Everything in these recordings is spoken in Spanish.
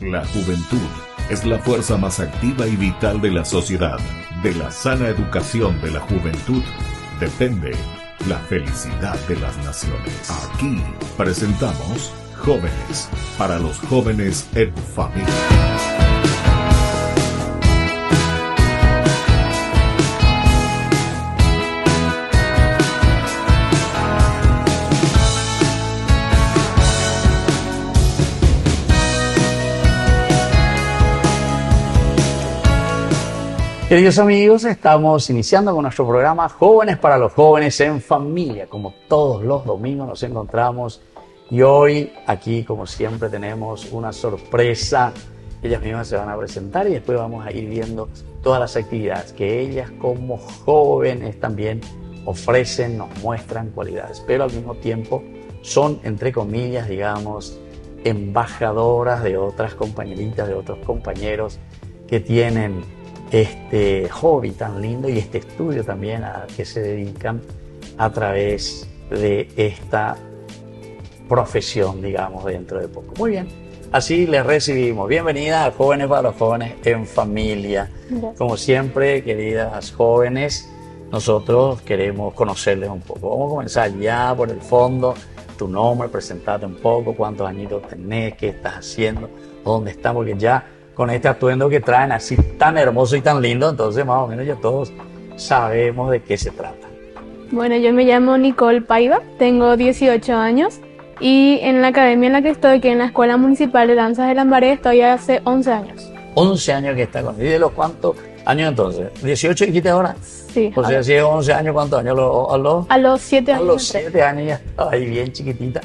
La juventud es la fuerza más activa y vital de la sociedad. De la sana educación de la juventud depende la felicidad de las naciones. Aquí presentamos Jóvenes, para los jóvenes en familia. Queridos amigos, estamos iniciando con nuestro programa Jóvenes para los jóvenes en familia. Como todos los domingos nos encontramos y hoy aquí, como siempre, tenemos una sorpresa. Ellas mismas se van a presentar y después vamos a ir viendo todas las actividades que ellas como jóvenes también ofrecen, nos muestran cualidades, pero al mismo tiempo son, entre comillas, digamos, embajadoras de otras compañeritas, de otros compañeros que tienen este hobby tan lindo y este estudio también a que se dedican a través de esta profesión, digamos, dentro de poco. Muy bien, así les recibimos. Bienvenidas a Jóvenes para los jóvenes en familia. Gracias. Como siempre, queridas jóvenes, nosotros queremos conocerles un poco. Vamos a comenzar ya por el fondo. Tu nombre, presentarte un poco, cuántos añitos tenés, qué estás haciendo, dónde estás, porque ya con este atuendo que traen así tan hermoso y tan lindo, entonces más o menos ya todos sabemos de qué se trata. Bueno, yo me llamo Nicole Paiva, tengo 18 años y en la academia en la que estoy, que en la Escuela Municipal de Danzas de Lambaré, estoy hace 11 años. 11 años que está con él. ¿Y de los cuántos años entonces? ¿18 dijiste ahora? Sí. O sea, si es 11 años, ¿cuántos años? A los 7 años. A los 7 años ya estaba ahí bien chiquitita,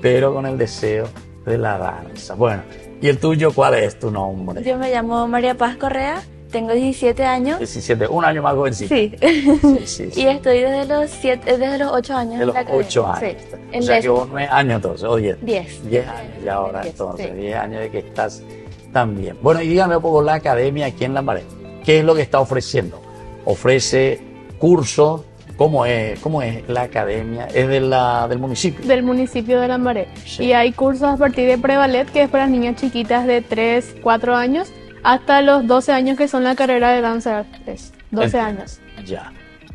pero con el deseo de la danza. Bueno, ¿y el tuyo cuál es tu nombre? Yo me llamo María Paz Correa, tengo 17 años. 17, un año más jovencito. Sí. Sí. Y estoy desde los 8 años. De los 8 años. Sí. O sea que vos 9 años entonces, o 10. 10. 10 años ya ahora 10, entonces, sí. 10 años de que estás tan bien. Bueno, y dígame un poco la academia aquí en Lambaré. ¿Qué es lo que está ofreciendo? Ofrece cursos. ¿Cómo es la academia? ¿Es del municipio? Del municipio de Lambaré. Sí. Y hay cursos a partir de pre-ballet, que es para niñas chiquitas de 3, 4 años, hasta los 12 años, que son la carrera de danza. 12 años. Ya.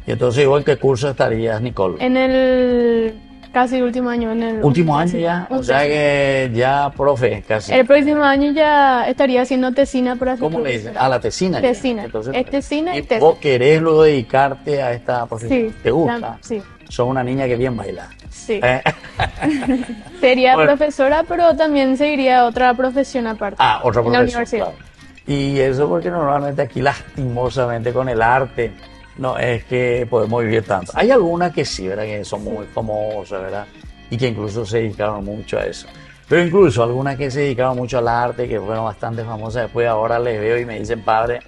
Y entonces, igual, ¿qué curso estarías, Nicole? En el casi último año. En el ¿Último año ya? O sea que ya, profe, casi. El próximo año ya estaría haciendo tesina para ¿Cómo le dicen? A la tesina. Tesina. Entonces, Es tesina y tesina. ¿Vos querés luego dedicarte a esta profesión? Sí. ¿Te gusta? Sí. Sos una niña que bien baila. Sí. Sería Bueno. profesora, pero también seguiría otra profesión aparte. Ah, otra en la profesión. universidad. Claro. Y eso porque normalmente aquí, lastimosamente, con el arte, no es que podemos vivir tanto. Hay algunas que sí, ¿verdad? Que son muy famosas, ¿verdad? Y que incluso se dedicaron mucho a eso. Pero incluso algunas que se dedicaron mucho al arte, que fueron bastante famosas, después ahora les veo y me dicen, padre,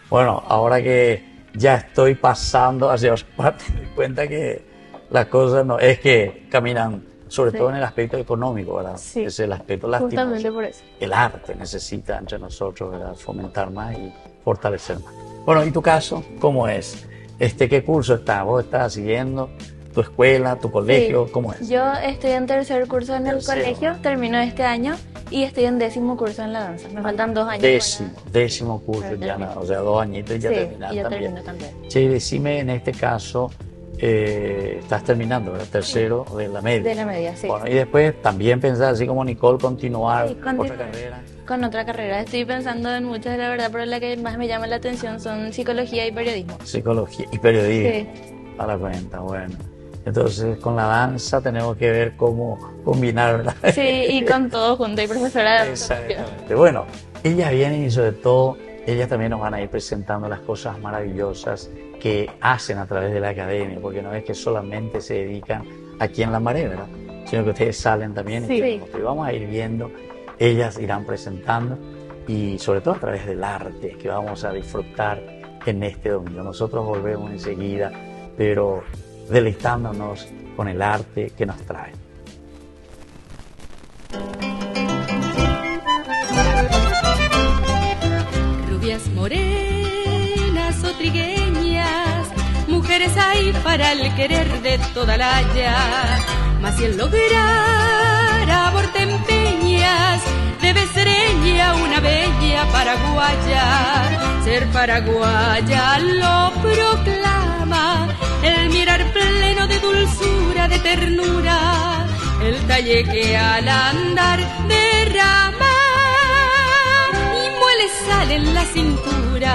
bueno, ahora que ya estoy pasando hacia otra parte, me doy cuenta que las cosas no, es que caminan, sobre todo en el aspecto económico, ¿verdad? Sí. Es el aspecto lastimoso. Justamente por eso. El arte necesita entre nosotros, ¿verdad? Fomentar más y fortalecer más. Bueno, ¿y tu caso? ¿Cómo es? ¿Qué curso estás? ¿Vos estás siguiendo tu escuela, tu colegio? Sí. ¿Cómo es? Yo estoy en tercer curso en el colegio, termino este año y estoy en 10º curso en la danza. Me faltan 2 años. Décimo curso, ya nada, o sea, 2 añitos y ya terminas y ya también. termino también. Che, decime en este caso, estás terminando, ¿verdad? Tercero de la media. De la media, sí. Bueno, y después también pensás, así como Nicole, continuar Sí, otra continuar. carrera. Con otra carrera. Estoy pensando en muchas, la verdad, pero la que más me llama la atención son psicología y periodismo. Psicología y periodismo. Sí. A la cuenta, bueno. Entonces, con la danza tenemos que ver cómo combinar, ¿verdad? Sí, y con todo junto, y profesora de danza. Exactamente. Bueno, ellas vienen y sobre todo, ellas también nos van a ir presentando las cosas maravillosas que hacen a través de la academia, porque no es que solamente se dedican aquí en Lambaré, ¿verdad? Sino que ustedes salen también Sí. y vamos a ir viendo, ellas irán presentando y sobre todo a través del arte que vamos a disfrutar en este domingo. Nosotros volvemos enseguida, pero deleitándonos con el arte que nos trae. Rubias morenas o trigueñas, mujeres hay para el querer de toda la haya, mas si en lograr amor te empeñas, debe ser ella una paraguaya. Ser paraguaya lo proclama el mirar pleno de dulzura, de ternura, el talle que al andar derrama y muele sal en la cintura.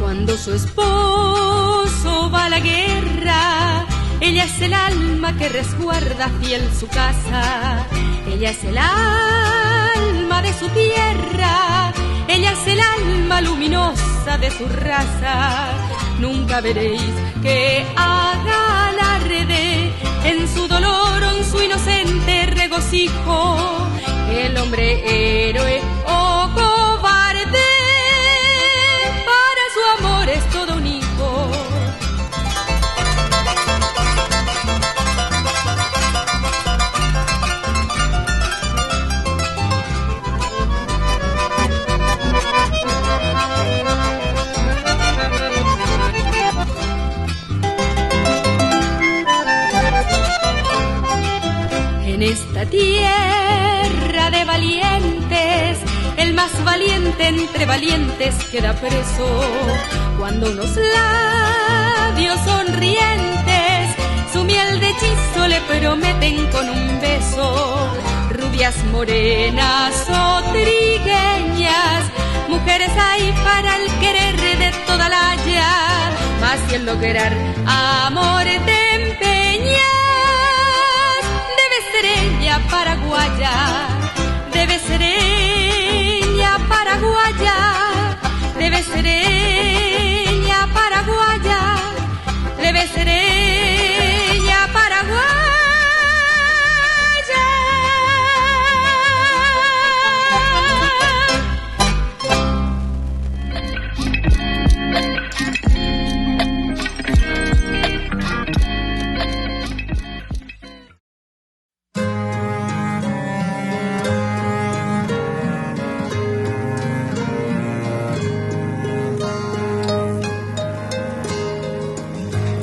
Cuando su esposo va a la guerra, ella es el alma que resguarda fiel su casa. Ella es el alma de su tierra, ella es el alma luminosa de su raza. Nunca veréis que haga alarde en su dolor o en su inocente regocijo, el hombre héroe o cobarde para su amor es todo un hijo. En esta tierra de valientes, el más valiente entre valientes queda preso. Cuando unos labios sonrientes su miel de hechizo le prometen con un beso. Rubias, morenas o trigueñas, mujeres hay para el querer de toda la haya, mas si el lograr amor te empeñas, debe ser ella paraguaya, debe ser ella paraguaya, debe ser ella paraguaya, debe ser ella paraguaya.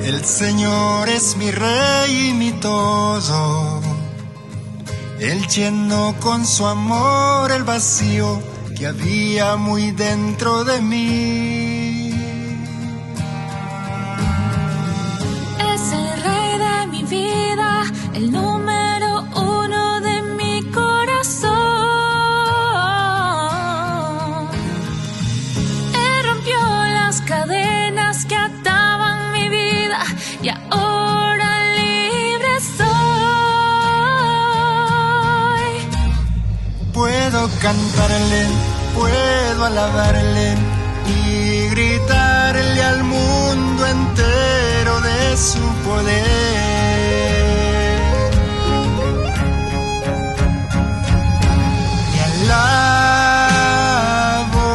El Señor es mi rey y mi todo, Él llenó con su amor el vacío que había muy dentro de mí. Es el rey de mi vida, el número uno de mi corazón. Él rompió las cadenas que ataban mi vida y ahora libre soy. Puedo cantarle, puedo alabarle y gritarle al mundo entero de su poder. Le alabo,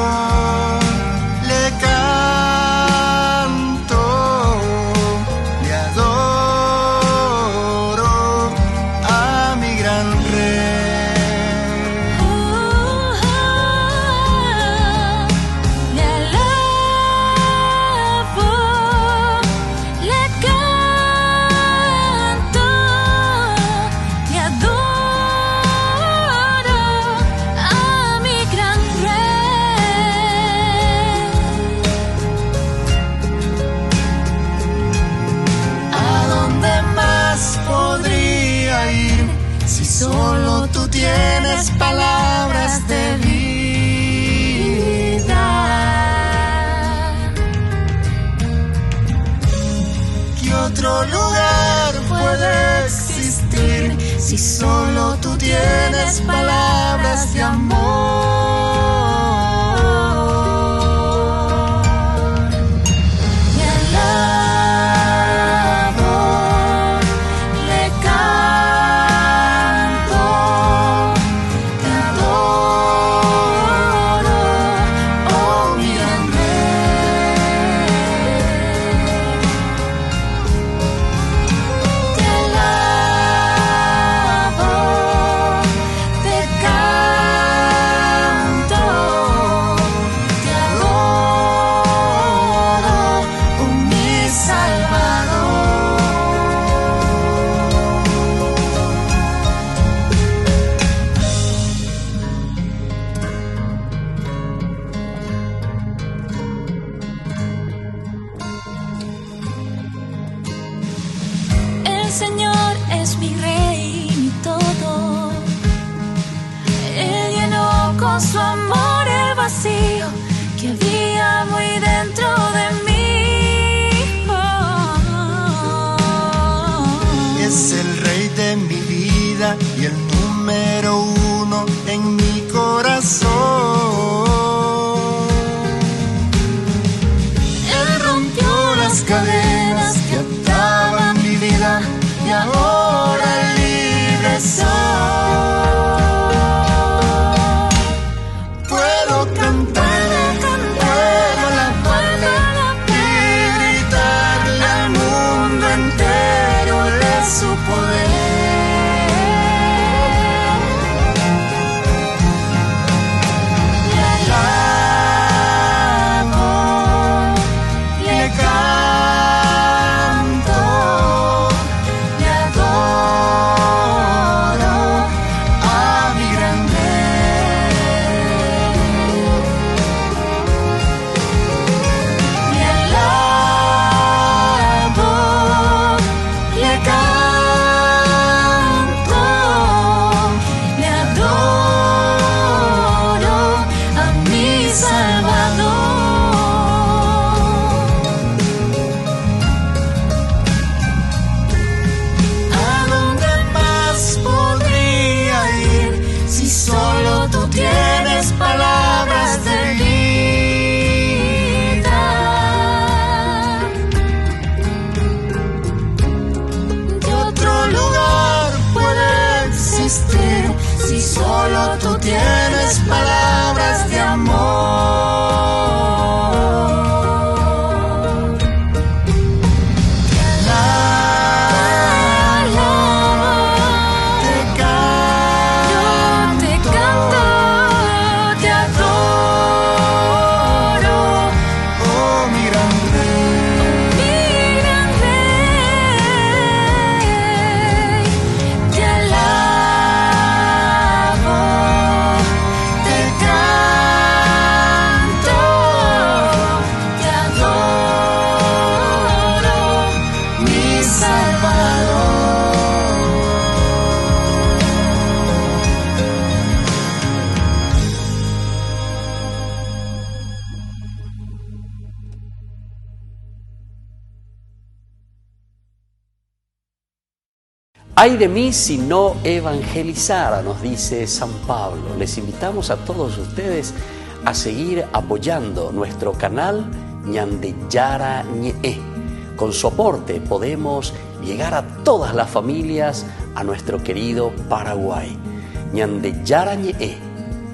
le canto, le adoro a mi gran rey. Le alabo, le canto, le adoro a mi gran rey. ¿A dónde más podría ir si solo tú tienes palabras de vida? ¿Qué otro lugar puede existir si solo tú tienes palabras de amor? Le alabo, le canto, te adoro, oh mi gran rey. Te alabo, vida y el número uno en mi corazón. Él rompió las cadenas que ataban mi vida y ahora libre soy. Puedo cantarle, puedo alabarle y gritarle al mundo entero de su poder. Le alabo, le canto, le adoro a mi gran Rey. Le alabo, le canto, le adoro a mi Salvador. ¿A dónde más podría ir si solo tú tienes palabras de vida? ¿Qué otro lugar puede existir si solo tú tienes palabras de amor? Te alabo, te canto, te adoro, oh mi gran Rey. Te alabo, te canto, te adoro, mi Salvador. Ay de mí si no evangelizara, nos dice San Pablo. Les invitamos a todos ustedes a seguir apoyando nuestro canal Ñandeyara Ñe'e. Con su aporte podemos llegar a todas las familias a nuestro querido Paraguay. Ñandeyara Ñe'e.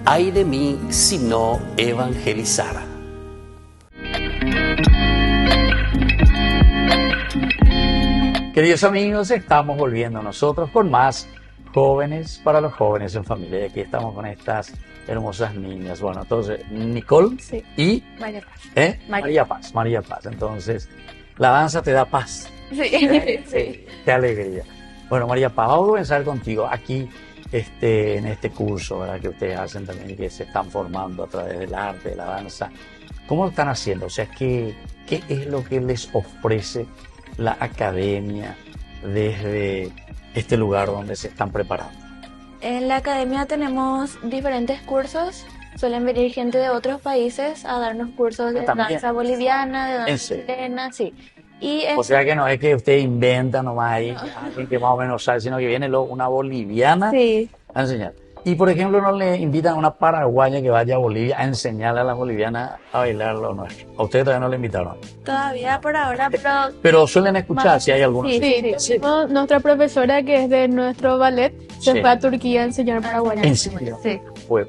Ay de mí si no evangelizara. Queridos amigos, estamos volviendo nosotros con más Jóvenes para los Jóvenes en Familia. Y aquí estamos con estas hermosas niñas. Bueno, entonces, Nicole Sí. y María Paz. María Paz. María Paz. Entonces, la danza te da paz, Sí, sí. qué alegría. Bueno, María Paz, vamos a comenzar contigo aquí en este curso, ¿verdad?, que ustedes hacen también y que se están formando a través del arte, de la danza. ¿Cómo lo están haciendo? O sea, ¿qué es lo que les ofrece la academia desde este lugar donde se están preparando? En la academia tenemos diferentes cursos. Suelen venir gente de otros países a darnos cursos de También. danza boliviana, de ¿En danza serio? chilena, sí. Y O sea que no es que usted inventa nomás ahí, alguien que más o menos sabe, sino que viene luego una boliviana sí. a enseñar. Y por ejemplo, no le invitan a una paraguaya que vaya a Bolivia a enseñarle a las bolivianas a bailar lo nuestro. A ustedes todavía no le invitaron. Todavía por ahora, pero Pero suelen escuchar si hay algunos. Sí. Tenemos nuestra profesora que es de nuestro ballet, se Sí. fue a Turquía a enseñar paraguayo. ¿En serio? sí.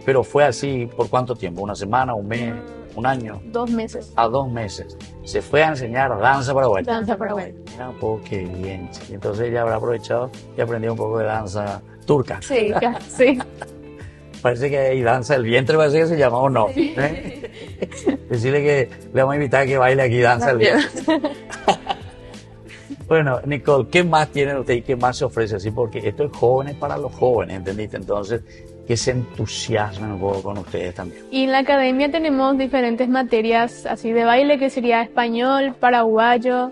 Pero fue así, ¿por cuánto tiempo? ¿Una semana, un mes, un año? 2 meses. A 2 meses. Se fue a enseñar danza paraguaya. Danza paraguaya. Mira un poco, qué bien. Chiqui. Entonces ella habrá aprovechado y aprendido un poco de danza turca. Sí, sí. Parece que hay danza del vientre, parece que se llama, ¿o no? ¿Eh? Decirle que le vamos a invitar a que baile aquí danza del vientre. Bueno, Nicole, ¿qué más tienen ustedes y qué más se ofrece así? Porque esto es jóvenes para los jóvenes, ¿entendiste? Entonces, que se entusiasmen un poco con ustedes también. Y en la academia tenemos diferentes materias así de baile, que sería español, paraguayo,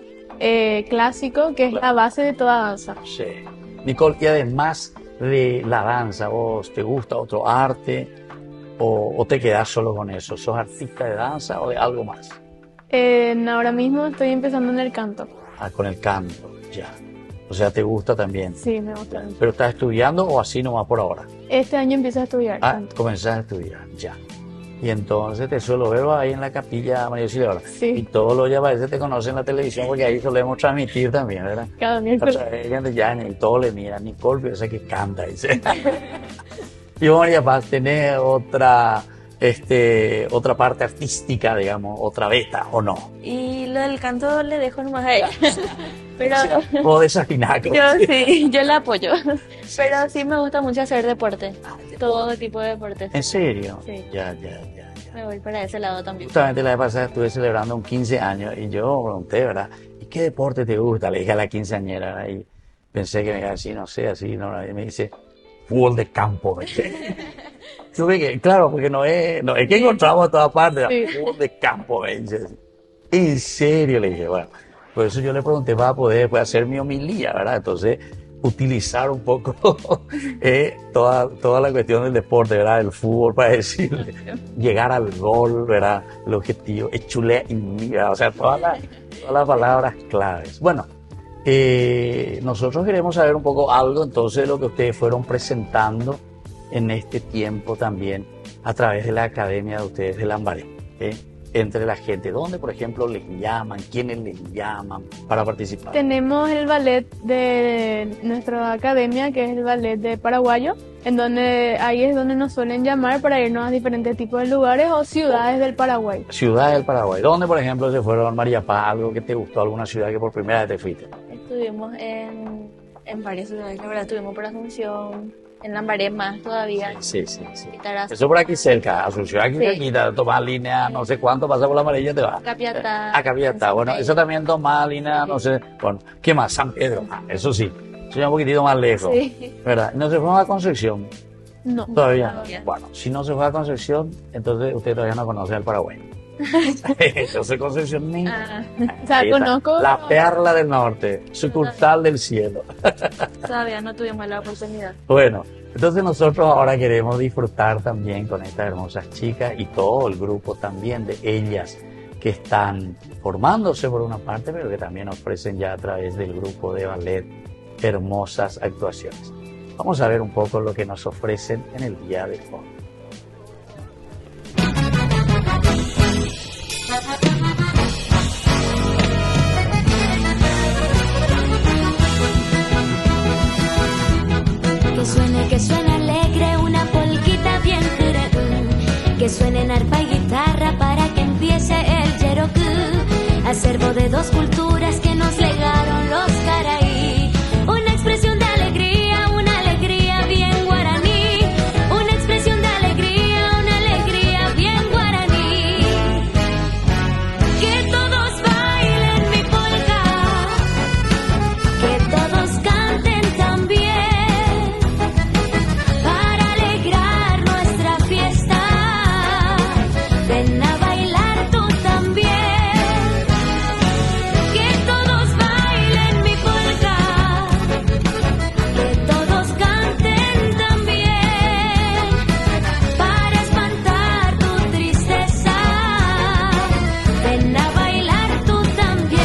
clásico, que es la base de toda danza. Sí. Nicole, y además de la danza, ¿vos te gusta otro arte o te quedás solo con eso? ¿Sos artista de danza o de algo más? Ahora mismo estoy empezando en el canto. Con el canto, ya. O sea, ¿te gusta también? Sí, me gusta mucho. ¿Pero estás estudiando o así nomás por ahora? Este año empiezo a estudiar. Ah, comenzás a estudiar, ya. Y entonces te suelo ver ahí en la capilla María Auxiliadora. Sí. Y todos los días a veces te conocen en la televisión porque ahí solemos transmitir también, ¿verdad? Cada miércoles. O sea, ya y todos le miran, Nicole, esa que canta, dice. Y vos, María Paz, tenés otra parte artística, digamos, otra beta, ¿o no? Y lo del canto le dejo nomás a ella. Pero Vos desafinás. yo sí, yo la apoyo. Pero sí me gusta mucho hacer deporte. Todo tipo de deportes. ¿En serio? Sí. Ya. Me voy para ese lado también. Justamente la vez pasada estuve celebrando un 15 años y yo pregunté, ¿verdad? ¿Y qué deporte te gusta? Le dije a la quinceañera, ¿verdad? Y pensé que me iba a decir, no sé, así, ¿no? Y me dice, fútbol de campo. Yo que, claro, porque no es que encontramos a todas partes, Sí. fútbol de campo, me dice. En serio, le dije, bueno, por eso yo le pregunté para poder después hacer mi homilía, ¿verdad? Entonces, utilizar un poco toda la cuestión del deporte, ¿verdad? El fútbol, para decirle, llegar al gol, ¿verdad? El objetivo, es chulea y mira, o sea, todas las palabras claves. Bueno, nosotros queremos saber un poco algo, entonces, de lo que ustedes fueron presentando en este tiempo también a través de la academia de ustedes de Lambaré, entre la gente. ¿Dónde, por ejemplo, les llaman? ¿Quiénes les llaman para participar? Tenemos el ballet de nuestra academia, que es el ballet de Paraguayo, en donde ahí es donde nos suelen llamar para irnos a diferentes tipos de lugares o ciudades del Paraguay. Ciudad del Paraguay. ¿Dónde, por ejemplo, se fueron, María Paz? ¿Algo que te gustó? ¿Alguna ciudad que por primera vez te fuiste? Estuvimos en varias ciudades, la verdad, estuvimos por Asunción, en Lambaré más todavía. Sí. Y Tarasco, Eso por aquí cerca, Asunción, aquí Sí. cerquita, tomás línea, no sé cuánto, pasa por la amarilla y te vas. Capiatá. A Capiatá, bueno, Sí. eso también tomás línea, no sé, bueno, ¿qué más? San Pedro, eso sí, eso ya un poquitito más lejos, Sí. ¿verdad? ¿No se fue a Concepción? No. Todavía. Todavía. Bueno, si no se fue a Concepción, entonces usted todavía no conoce al Paraguay. Yo soy concepcionista. Ah, O sea, Ahí está. conozco. La perla del norte, sucursal del cielo. todavía no tuvimos la oportunidad. Bueno, entonces nosotros ahora queremos disfrutar también con estas hermosas chicas y todo el grupo también de ellas que están formándose por una parte, pero que también ofrecen ya a través del grupo de ballet hermosas actuaciones. Vamos a ver un poco lo que nos ofrecen en el día de hoy. Que suene alegre una polquita bien curada, que suene en arpa y guitarra para que empiece el yerokú, acervo de dos culturas que nos legaron los caraí, una expresión de alegría, una alegría bien guaraní, una expresión de alegría, una alegría bien guaraní, que todos bailen mi polka, que todos canten también. Ven a bailar tú también, que todos bailen mi polka, que todos canten también, para espantar tu tristeza. Ven a bailar tú también.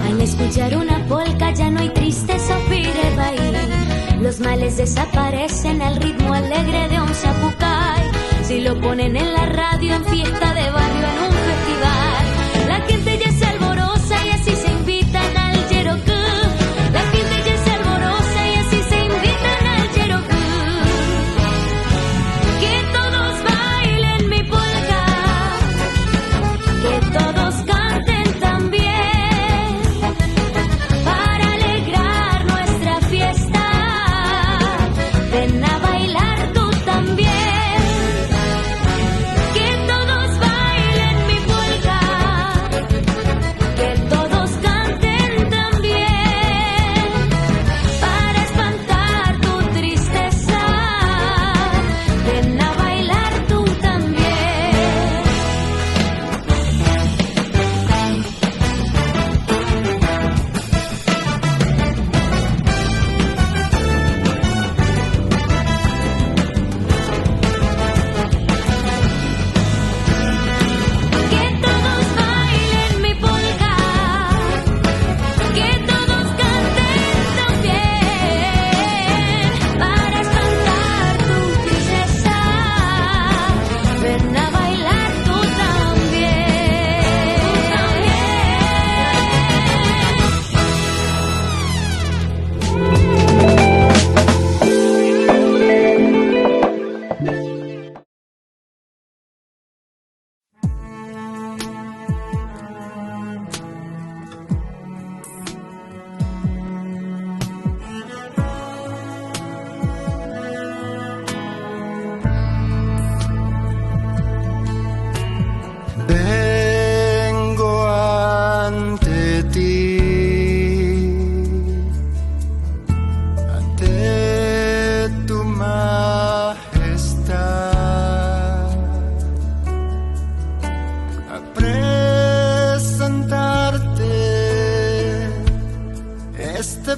Al escuchar una polka ya no hay tristeza o pirebaí. Los males desaparecen al ritmo alegre de un zapucay. Si lo ponen en la radio, en fiesta de barrio, en un festival, la gente ya se alboroza y así se invitan al yerokú. La gente ya se alboroza y así se invitan al yerokú. Que todos bailen mi polka, que todos canten también, para alegrar nuestra fiesta. Ven a bailar tú también, que todos bailen.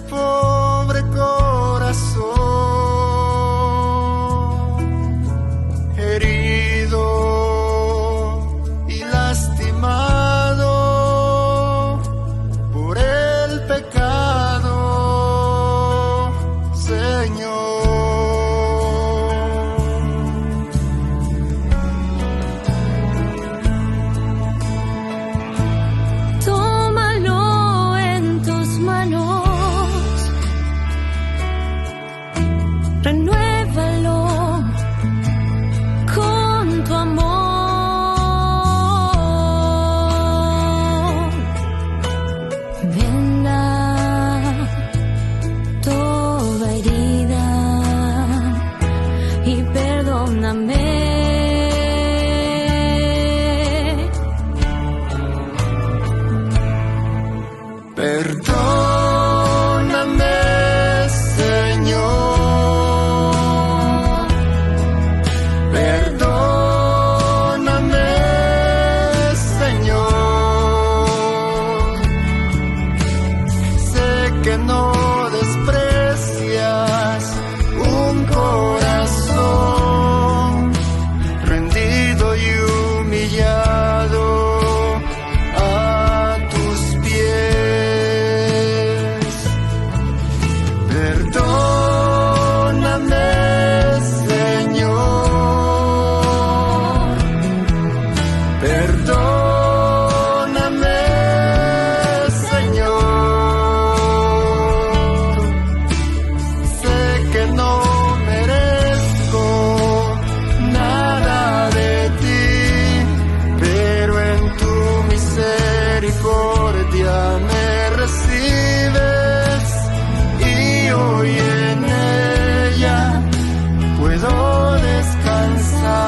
pobre corazón herido y lastimado por el pecado, Señor. Tómalo en tus manos, renuévalo con tu amor. Venda toda herida y perdóname. Perdóname, Señor. Perdóname, Señor. Sé que no desprecias un corazón rendido y humillado a tus pies. Perdóname, Señor. Perdóname, Señor. Sé que no merezco nada de ti, pero en tu misericordia me recibes y hoy en ella puedo descansar.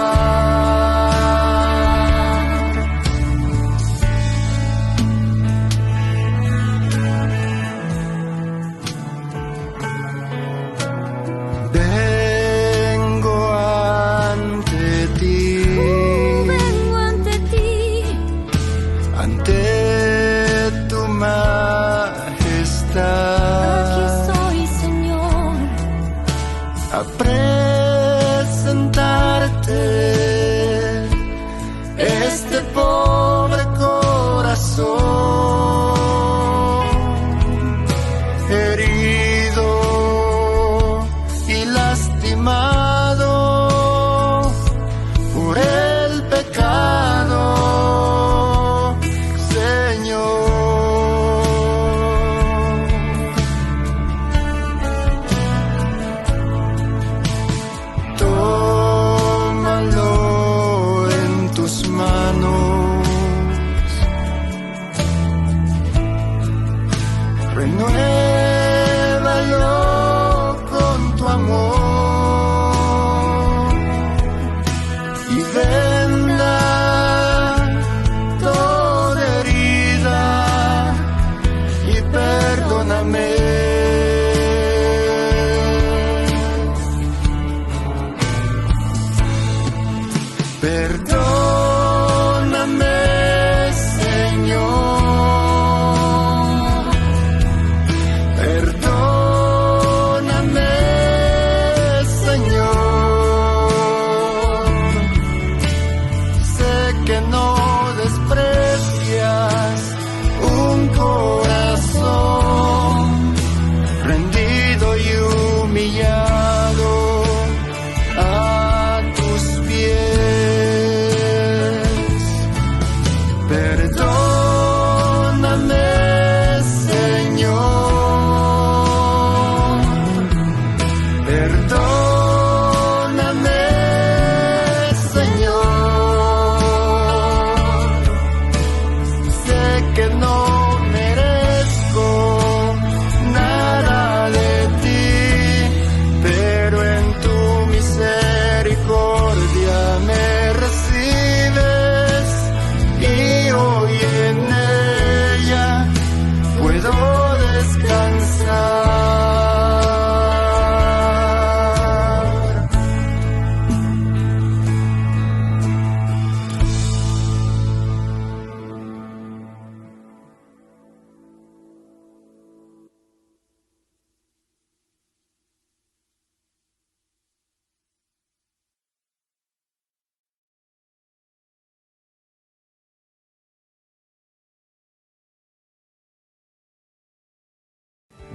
Vengo ante ti, Vengo ante ti, ante tu majestad, aquí soy, Señor. a presentarte este pobre corazón herido y lastimado por el pecado, Señor. Tómalo en tus manos, renuévalo con tu amor y venda toda herida y perdóname. Perdóname, Señor.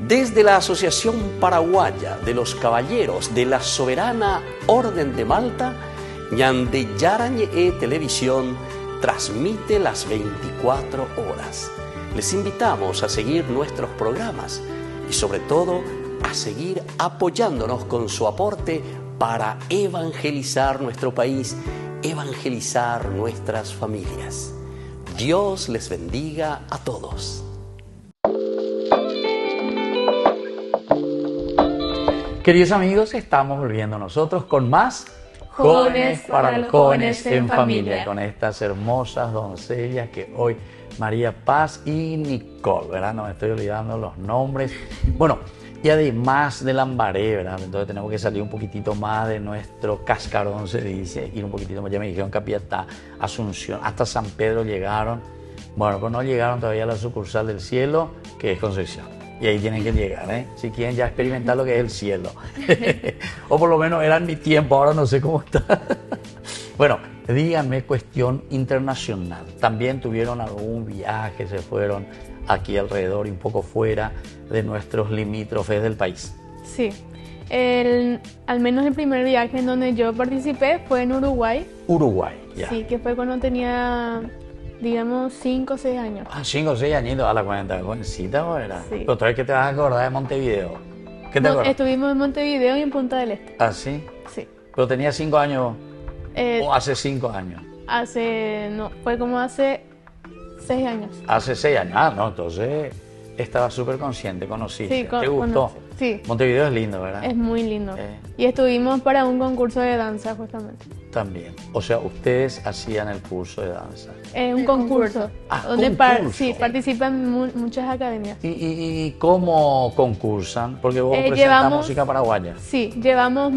Desde la Asociación Paraguaya de los Caballeros de la Soberana Orden de Malta, Ñande Yara Ñe'e Televisión transmite las 24 horas. Les invitamos a seguir nuestros programas y sobre todo a seguir apoyándonos con su aporte para evangelizar nuestro país, evangelizar nuestras familias. Dios les bendiga a todos. Queridos amigos, estamos volviendo nosotros con más Jóvenes para los Jóvenes en Familia, con estas hermosas doncellas que hoy, María Paz y Nicole, ¿verdad? No me estoy olvidando los nombres. Bueno, y además de Lambaré, ¿verdad? Entonces tenemos que salir un poquitito más de nuestro cascarón, se dice, ir un poquitito más. Ya me dijeron Capiatá, Asunción, hasta San Pedro llegaron. Bueno, pues no llegaron todavía a la sucursal del cielo, que es Concepción. Y ahí tienen que llegar, ¿eh? Si quieren ya experimentar lo que es el cielo. O por lo menos era en mi tiempo, ahora no sé cómo está. Bueno, díganme, cuestión internacional. ¿También tuvieron algún viaje? ¿Se fueron aquí alrededor y un poco fuera de nuestros limítrofes del país? Sí. Al menos el primer viaje en donde yo participé fue en Uruguay. Uruguay, ya. Sí, que fue cuando tenía, digamos, 5 o 6 años. Ah, 5 o 6 añitos a la cuenta. Buenísita, ¿verdad? Sí. Pero otra vez que te vas a acordar de Montevideo. ¿Qué te No, acuerdas? estuvimos en Montevideo y en Punta del Este. ¿Ah, sí? Sí. Pero tenía 5 años, Eh, o hace 5 años. fue como hace 6 años. Hace 6 años. Ah, no, entonces estaba súper consciente, conociste. Sí, ¿Te gustó? Sí, Montevideo es lindo, ¿verdad? es muy lindo. Eh. Y estuvimos para un concurso de danza, justamente. También. O sea, ustedes hacían el curso de danza. Un concurso. Ah, donde concurso. sí, participan muchas academias. ¿Y cómo concursan? Porque vos presentás llevamos- música paraguaya. Sí, llevamos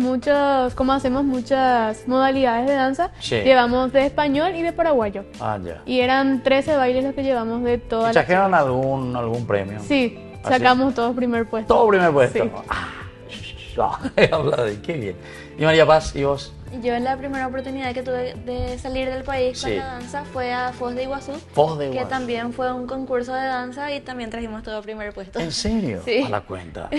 como hacemos muchas modalidades de danza, Sí. llevamos de español y de paraguayo. Ah, ya. Y eran 13 bailes los que llevamos de todas las... ¿Trajeron algún premio? Sí, ¿Ah, sacamos todos primer puesto. Todo primer puesto. Sí. Habla de qué bien. Y María Paz, ¿y vos? Yo la primera oportunidad que tuve de salir del país con Sí. la danza fue a Foz de Iguazú, Foz de que Iguazú. también fue un concurso de danza y también trajimos todo primer puesto. ¿En serio? Sí. A la cuenta.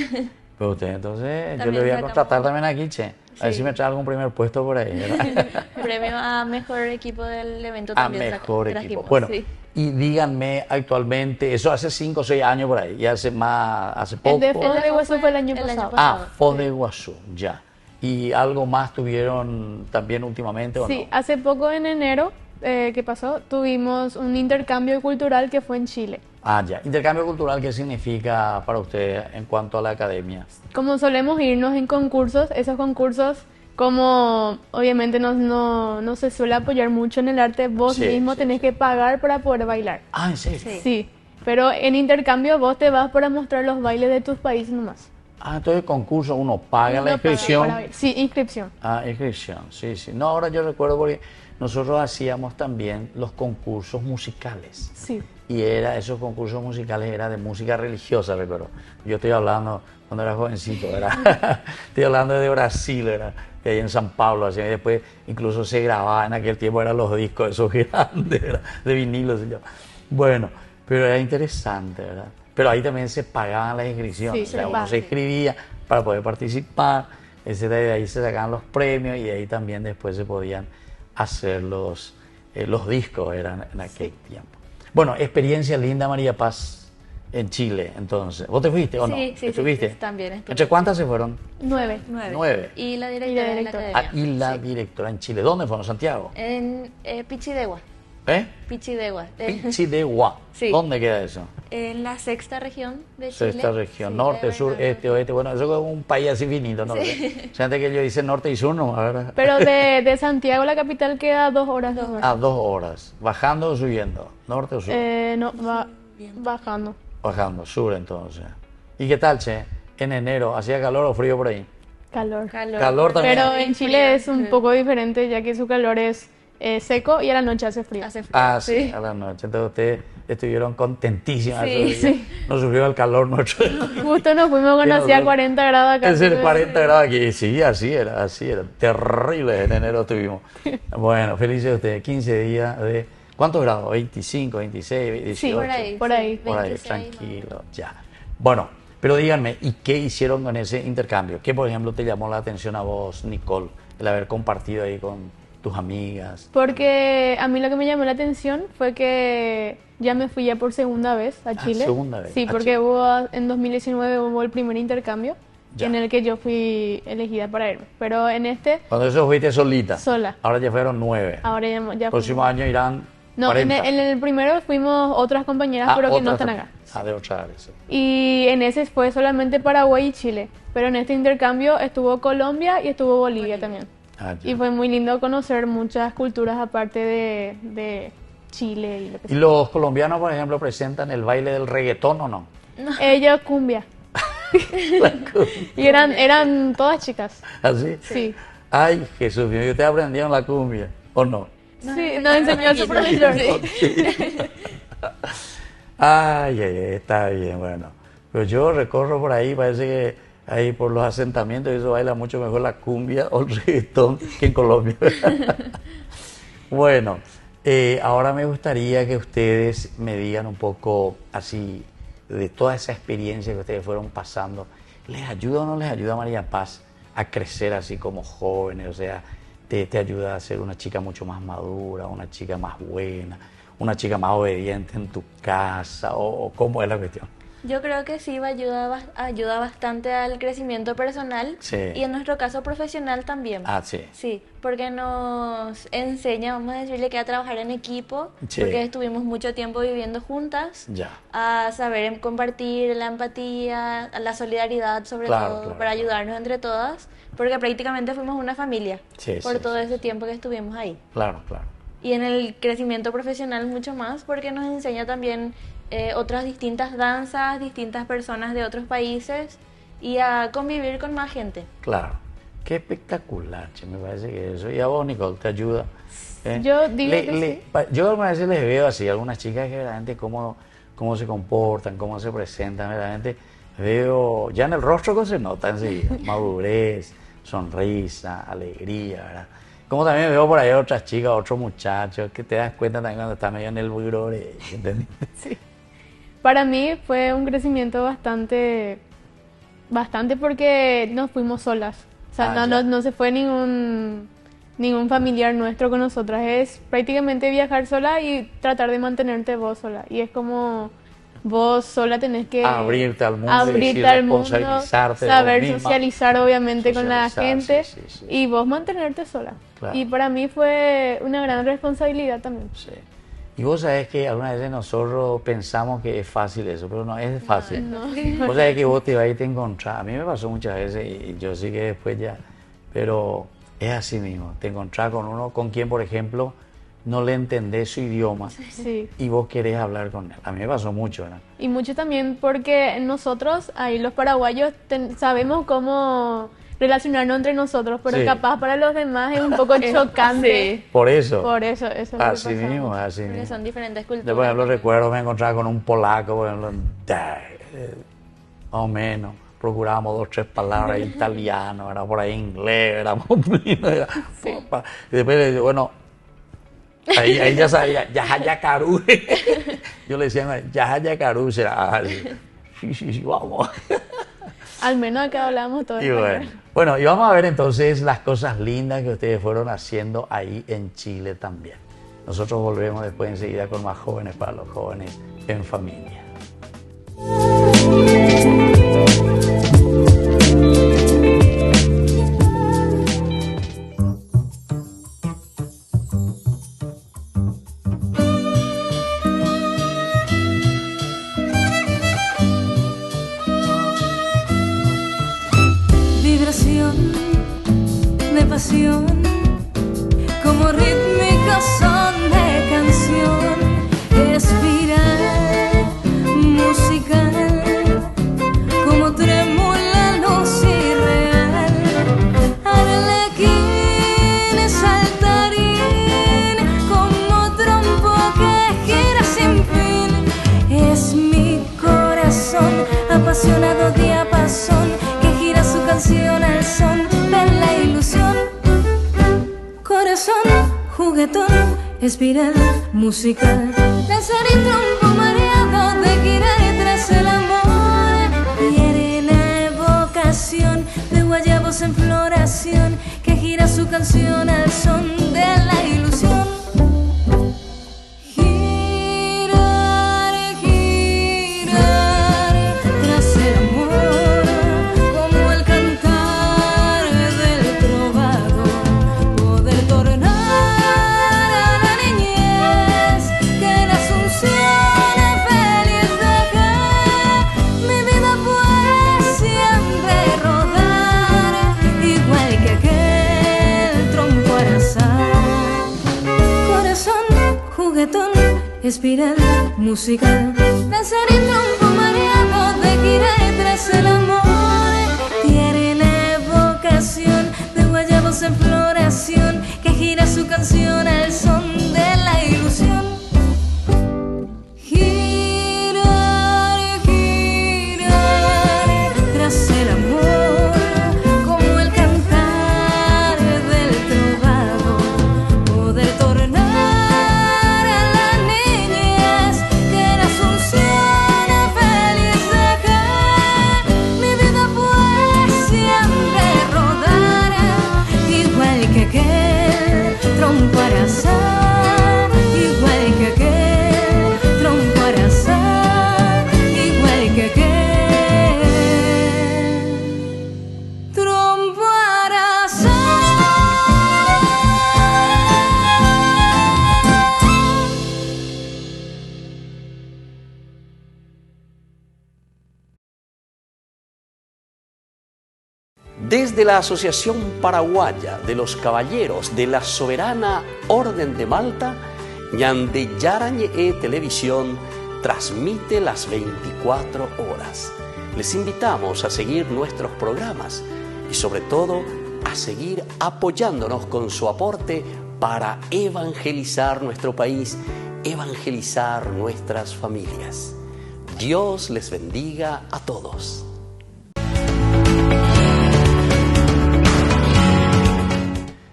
Pero usted, entonces, yo También le voy a sacamos. contratar también aquí, che. A ver Sí. si me trae algún primer puesto por ahí, ¿verdad? Premio a mejor equipo del evento A también mejor equipo. trajimos, Bueno, sí. y díganme actualmente, eso hace 5 o 6 años por ahí, y hace poco. El de Foz de Iguazú fue el año El año pasado. pasado. Ah, Foz de Iguazú, ya. ¿Y algo más tuvieron también últimamente o Sí, no? hace poco en enero, ¿qué pasó? Tuvimos un intercambio cultural que fue en Chile. Ah, ya. Intercambio cultural, ¿qué significa para usted en cuanto a la academia? Como solemos irnos en concursos, esos concursos, como obviamente no se suele apoyar mucho en el arte, vos Sí, mismo sí, tenés que pagar para poder bailar. Ah, ¿en serio? Sí, pero en intercambio vos te vas para mostrar los bailes de tus países nomás. Ah, entonces concurso, uno paga la Uno paga inscripción. para bailar. Sí, inscripción. Ah, inscripción, sí, sí. No, ahora yo recuerdo porque nosotros hacíamos también los concursos musicales. Sí. Y esos concursos musicales era de música religiosa, recuerdo. Yo estoy hablando cuando era jovencito, ¿verdad? Estoy hablando de Brasil, ¿verdad? De ahí en San Pablo, así, y después incluso se grababa en aquel tiempo, eran los discos esos grandes, ¿verdad? De vinilo, se llama. Bueno, pero era interesante, ¿verdad? Pero ahí también se pagaban las inscripciones, Sí, o sea, se uno paga. se inscribía para poder participar, de ahí se sacaban los premios y de ahí también después se podían hacer los discos, eran en aquel tiempo. Bueno, experiencia linda, María Paz, en Chile, entonces. ¿Vos te fuiste o no? Sí, sí, ¿Estuviste? sí, también estuve. ¿Entre cuántas se fueron? 9. 9. Y la directora de la directora. academia. Ah, y la directora en Chile. ¿Dónde fueron? ¿Santiago? En Pichidegua. ¿Eh? Pichidegua. Pichidegua. Sí. ¿Dónde queda eso? En la sexta región de Chile. Sexta región, Sí, norte, de sur, Bernardo. este, oeste. Bueno, eso es un país así finito, ¿no? Sí. Gente que yo dice norte y sur, ¿no? ¿Verdad? Pero de Santiago, la capital, queda a 2 horas. A 2 horas. ¿Bajando o subiendo? ¿Norte o sur? No, va bajando. Bajando, sur entonces. ¿Y qué tal, che? En enero, ¿hacía calor o frío por ahí? Calor. Calor también. Pero en Chile es un poco diferente, ya que su calor es seco y a la noche hace frío. Hace frío. Ah, sí, a la noche. Entonces ustedes estuvieron contentísimas. Sí, esos días. sí. No sufrió el calor nuestro. Justo nos fuimos cuando Sí, hacía no, 40 grados acá. Es el 40 grados aquí. Sí, así era. Terrible en enero estuvimos. Bueno, felices ustedes. 15 días de... ¿Cuántos grados? ¿25, 26, 18? Sí, por ahí. Por ahí. Por ahí, 26, tranquilo, ya. Bueno, Pero díganme, ¿y qué hicieron con ese intercambio? ¿Qué, por ejemplo, te llamó la atención a vos, Nicole, el haber compartido ahí con tus amigas? Porque a mí lo que me llamó la atención fue que ya me fui ya por segunda vez a Chile. ¿Segunda vez? Sí, ¿A porque Chile? en 2019 hubo el primer intercambio Ya. en el que yo fui elegida para irme. Pero en este, Cuando eso fuiste solita. Sola. Ahora ya fueron 9. ahora ya Próximo fuimos. año irán No, 40. en el primero fuimos otras compañeras, pero que no otras están acá. de otra área, sí. Y en ese fue solamente Paraguay y Chile. Pero en este intercambio estuvo Colombia y estuvo Bolivia también. Ah, ya. Y fue muy lindo conocer muchas culturas aparte de Chile y lo que ¿Y sea. los colombianos, por ejemplo, presentan el baile del reggaetón o no? Ellos cumbia. Y eran todas chicas. ¿Así? Sí. Ay, Jesús mío, ¿y ustedes aprendieron la cumbia o no? Sí, nos enseñó su profesor. Ay, está bien, bueno. Pero yo recorro por ahí, parece que ahí por los asentamientos eso baila mucho mejor la cumbia o el reggaetón que en Colombia. Bueno, ahora me gustaría que ustedes me digan un poco así de toda esa experiencia que ustedes fueron pasando. ¿Les ayuda o no les ayuda, María Paz, a crecer así como jóvenes? O sea, te ayuda a ser una chica mucho más madura, una chica más buena, una chica más obediente en tu casa, o cómo es la cuestión. Yo creo que sí ayuda bastante al crecimiento personal Sí. y en nuestro caso profesional también. Ah, sí. Sí, porque nos enseña, vamos a decirle, que a trabajar en equipo, Sí. porque estuvimos mucho tiempo viviendo juntas, Ya. a saber compartir la empatía, la solidaridad sobre Claro, todo, claro, para claro. ayudarnos entre todas, porque prácticamente fuimos una familia Sí, por sí, todo sí, ese tiempo que estuvimos ahí. Claro, claro. Y en el crecimiento profesional mucho más, porque nos enseña también otras distintas danzas, distintas personas de otros países y a convivir con más gente. Claro. Qué espectacular, che, me parece que eso. Y a vos, Nicole, ¿te ayuda? Yo digo que sí. Yo algunas veces les veo así, algunas chicas que verdaderamente cómo se comportan, cómo se presentan, verdaderamente veo, ya en el rostro que se nota enseguida, madurez, sonrisa, alegría, ¿verdad? Como también veo por ahí otras chicas, otros muchachos, que te das cuenta también cuando están medio en el burore, ¿entendés? Sí. Para mí fue un crecimiento bastante porque nos fuimos solas. O sea, Ya. no se fue ningún familiar nuestro con nosotras. Es prácticamente viajar sola y tratar de mantenerte vos sola. Y es como vos sola tenés que Abrirte al mundo, abrirte y al mundo, responsabilizarte de vos saber misma. socializar obviamente con la Socializar, gente sí, sí, sí. y vos mantenerte sola. Claro. Y para mí fue una gran responsabilidad también. Sí. Y vos sabés que algunas veces nosotros pensamos que es fácil eso, pero no es fácil. Vos sabés que vos te vas y te encontrás. A mí me pasó muchas veces y yo sí que después ya, pero es así mismo. Te encontrás con uno con quien, por ejemplo, no le entendés su idioma Sí. y vos querés hablar con él. A mí me pasó mucho, ¿verdad? Y mucho también porque nosotros, ahí los paraguayos, sabemos cómo relacionarnos entre nosotros, pero Sí. capaz para los demás es un poco chocante. Por eso. Por eso es lo que Así pasaba. mismo, así Porque mismo. son diferentes Yo, culturas. por ejemplo, recuerdo me encontraba con un polaco, por ejemplo, más o menos. Procurábamos 2 o 3 palabras en italiano, era por ahí inglés, éramos y después le digo, bueno, ahí ya sabía, Yajayacaru. Yo le decía, Yajayacaru será. Sí, vamos. Al menos acá hablamos todo Y español. bueno, y vamos a ver entonces las cosas lindas que ustedes fueron haciendo ahí en Chile también. Nosotros volvemos después enseguida con más jóvenes para los jóvenes en familia. Vibración de pasión, como rítmicos son de canción, espiral musical, como trémula luz irreal, arlequín, saltarín, como trompo que gira sin fin, es mi corazón, apasionado diapasón, su canción al son de la ilusión. Corazón, juguetón, espiral musical, danzar y trompo mareado de girar tras el amor. Y eres canción al son de la ilusión. Girar, girar tras el amor, como el cantar del trovador, poder tornar a la niñez que la asunción feliz dejé. Mi vida pues siempre rodar, igual que aquel trompo al azar. Corazón juguetón, espiral musical, danzar y trompo mareado de gira y tras el amor. Tiene vocación de guayabos en floración, que gira su canción al son de la ilusión. Girar, girar tras el amor, como el cantar del trovador, poder tornar a la niñez que la asunción feliz dejé. Mi vida pues siempre rodar, igual que aquel trompo al azar, igual que aquel trompo al azar, igual que aquel trompo al azar. Desde la Asociación Paraguaya de los Caballeros de la Soberana Orden de Malta, Ñandeyara Ñe'e Televisión transmite las 24 horas. Les invitamos a seguir nuestros programas y sobre todo a seguir apoyándonos con su aporte para evangelizar nuestro país, evangelizar nuestras familias. Dios les bendiga a todos.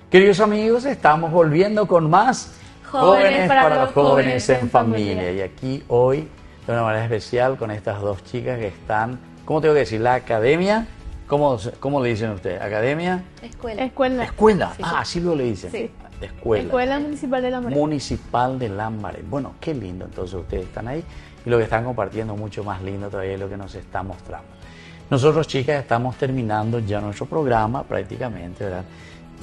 Queridos amigos, estamos volviendo con más Jóvenes para los jóvenes en familia. Y aquí hoy, de una manera especial, con estas dos chicas que están, ¿cómo tengo que decir? La academia, ¿cómo le dicen ustedes? ¿Academia? Escuela. Escuela. Sí. Ah, así lo le dicen. Sí. Escuela Municipal de Lambaré. Municipal de Lambaré. Bueno, qué lindo. Entonces ustedes están ahí y lo que están compartiendo mucho más lindo todavía es lo que nos está mostrando. Nosotros, chicas, estamos terminando ya nuestro programa prácticamente, ¿verdad?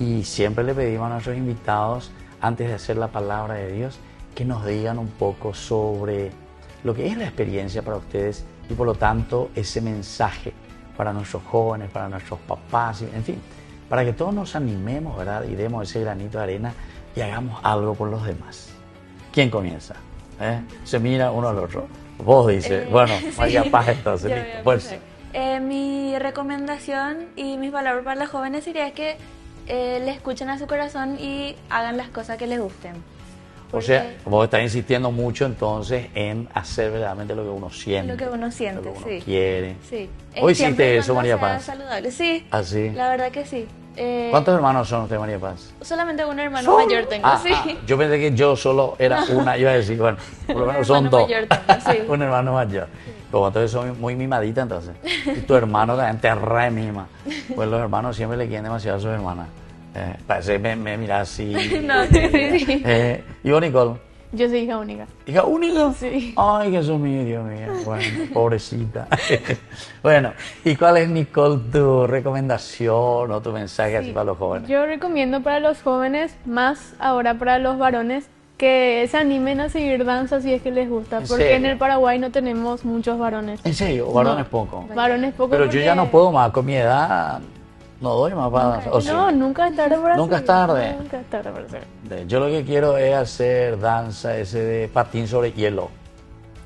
Y siempre le pedimos a nuestros invitados, antes de hacer la palabra de Dios, que nos digan un poco sobre lo que es la experiencia para ustedes y por lo tanto ese mensaje para nuestros jóvenes, para nuestros papás, en fin, para que todos nos animemos, ¿verdad? Y demos ese granito de arena y hagamos algo por los demás. ¿Quién comienza? Se mira uno al otro. Vos dices, bueno, María Paz entonces, Yo listo, voy a fuerza. empezar. Mi recomendación y mis palabras para los jóvenes sería que le escuchen a su corazón y hagan las cosas que les gusten. O sea, vos estás insistiendo mucho entonces en hacer verdaderamente lo que uno siente. Lo que uno siente, lo que uno sí. quiere. Sí. Hoy Siempre hiciste eso, cuando María sea Paz. saludable. Sí. ¿Ah, sí? La verdad que sí. ¿Cuántos hermanos son ustedes, María Paz? Solamente un hermano mayor tengo, sí. Yo pensé que yo solo era una, iba a decir, bueno, por lo menos son hermano dos. mayor tengo, sí. Un hermano mayor. Como entonces son muy mimadita entonces. Y tu hermano también te re mima. Pues los hermanos siempre le quieren demasiado a sus hermanas. Parece que me mira así. No, sí. ¿Y vos, Nicole? Yo soy hija única. ¿Hija única? Sí. Ay, Jesús mío, Dios mío. Bueno, pobrecita. Bueno, ¿y cuál es, Nicole, tu recomendación o tu mensaje así para los jóvenes? Yo recomiendo para los jóvenes, más ahora para los varones, que se animen a seguir danza si es que les gusta. ¿En Porque serio? en el Paraguay no tenemos muchos varones. ¿En serio? ¿Varones No. poco? Varones poco. Pero yo porque- ya no puedo más, con mi edad no doy más para danzar. ¿O sí? No, nunca es tarde para Nunca es hacerlo. tarde. Nunca es tarde para hacerlo. Yo lo que quiero es hacer danza ese de patín sobre hielo.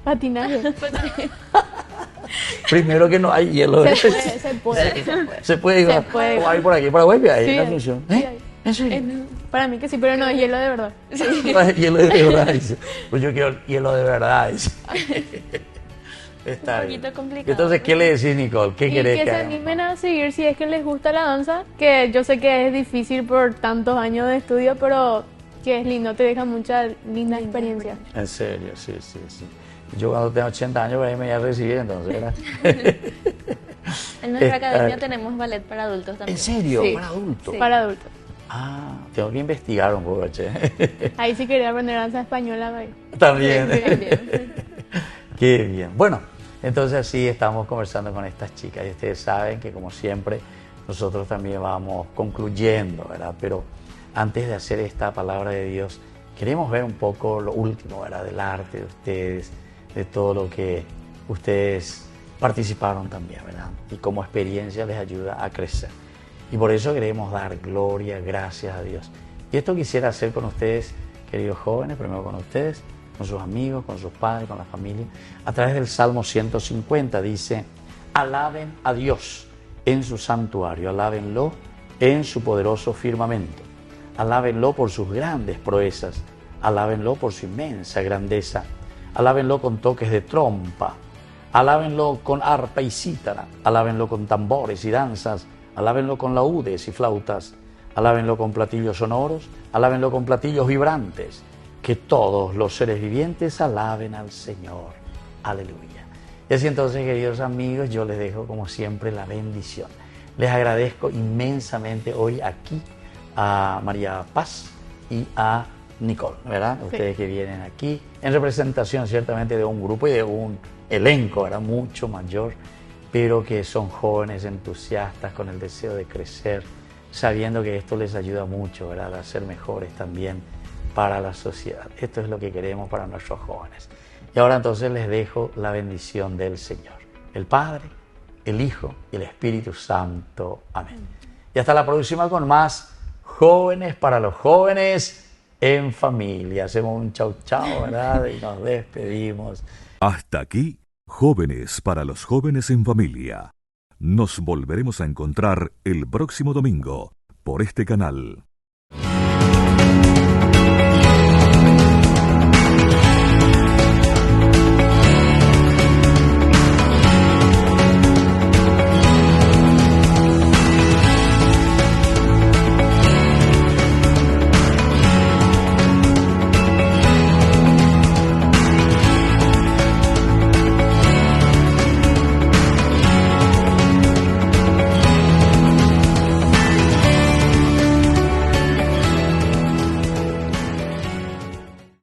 Patinaje. Primero que no hay hielo. Se puede. Se puede ir Se puede. como hay por aquí, por Paraguay, hay Sí, una hay. función. Sí, hay. ¿En serio? Para mí que sí, pero no, hielo de verdad. Hielo de verdad, dice. Pues yo quiero hielo de verdad, dice. Está Un bien. poquito complicado. Entonces, ¿qué le decís, Nicole? ¿Qué Y querés que que se hagamos? animen a seguir si es que les gusta la danza, que yo sé que es difícil por tantos años de estudio, pero que es lindo, te deja mucha linda experiencia. En serio, sí. Yo cuando tengo 80 años, por ahí me voy a recibir, entonces, ¿verdad? En nuestra Está- academia tenemos ballet para adultos también. ¿En serio? Sí. ¿Para adultos? Sí. Para adultos. Tengo que investigar un poco, che. Ahí sí quería aprender danza española. Ahí. También. Sí, bien. Qué bien. Bueno, entonces así estamos conversando con estas chicas y ustedes saben que como siempre nosotros también vamos concluyendo, ¿verdad? Pero antes de hacer esta palabra de Dios, queremos ver un poco lo último, ¿verdad? Del arte de ustedes, de todo lo que ustedes participaron también, ¿verdad? Y como experiencia les ayuda a crecer. Y por eso queremos dar gloria, gracias a Dios. Y esto quisiera hacer con ustedes, queridos jóvenes, primero con ustedes, con sus amigos, con sus padres, con la familia. A través del Salmo 150 dice, alaben a Dios en su santuario, alábenlo en su poderoso firmamento, alábenlo por sus grandes proezas, alábenlo por su inmensa grandeza, alábenlo con toques de trompa, alábenlo con arpa y cítara, alábenlo con tambores y danzas, alábenlo con laúdes y flautas, alábenlo con platillos sonoros, alábenlo con platillos vibrantes, que todos los seres vivientes alaben al Señor. Aleluya. Y así entonces, queridos amigos, yo les dejo como siempre la bendición. Les agradezco inmensamente hoy aquí a María Paz y a Nicole, ¿verdad? Ustedes que vienen aquí en representación ciertamente de un grupo y de un elenco, ¿verdad? Mucho mayor, pero que son jóvenes entusiastas con el deseo de crecer, sabiendo que esto les ayuda mucho, ¿verdad? A ser mejores también para la sociedad. Esto es lo que queremos para nuestros jóvenes. Y ahora entonces les dejo la bendición del Señor, el Padre, el Hijo y el Espíritu Santo. Amén. Y hasta la próxima con más Jóvenes para los Jóvenes en Familia. Hacemos un chau chau, ¿verdad? Y nos despedimos. Hasta aquí, Jóvenes para los Jóvenes en Familia. Nos volveremos a encontrar el próximo domingo por este canal.